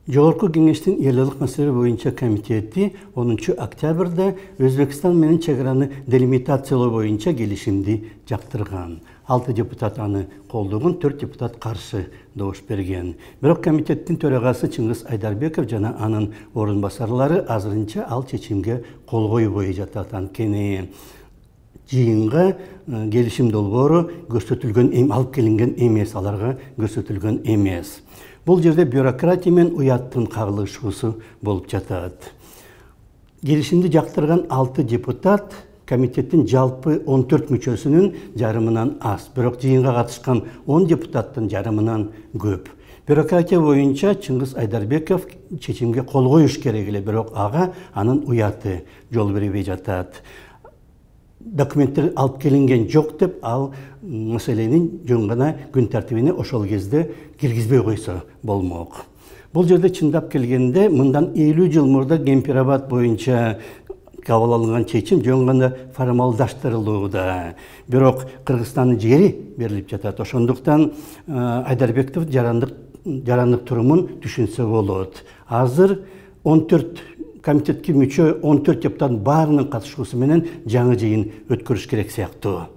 Жогорку кеңештин элдик маселелер боюнча комитети 10 октябрда Өзбекстан менен чек-араны делимитациялоо боюнча келишимди жактырган. 6 депутат аны колдогон, 4 депутат каршы добуш берген. Бирок комитеттин төрагасы Чыңгыз Айдарбеков жана анын орун басарлары азырынча ал чечимге кол койбой жатат. Анткени жыйынга келишим долбоору көрсөтүлгөн алып келинген эмес, аларга көрсөтүлгөн эмес. Бұл жерде бюрократия мен уяттын кагылышуусу болуп жатат. Келишимди жактырган 6 депутат комитеттин жалпы 14 мүчөсүнүн жарымынан аз. Бирок жыйынга катышкан 10 депутаттын жарымынан көп. Бюрократия боюнча Чыңгыз Айдарбеков чечимге кол коюш керек эле, бирок ага анын уяты жол бербей жатат. Документтер алып келинген жок деп, ал маселенин жөн гана күн тартибине ошол кезде киргизбей койсо болмок. Бул жерде чындап келгенде мындан 50 жыл мурда Гемпирабад боюнча кабыл алынган чечим жөн гана формалдаштырылууда. Бирок Кыргызстандын жери берилип жатат. Ошондуктан Айдарбеков жарандык турумун түшүнсө болот. Азыр 14 комитетке мүчө 14 депутаттын баарынын катышуусу менен жаңы жыйын өткөрүш керек сыяктуу.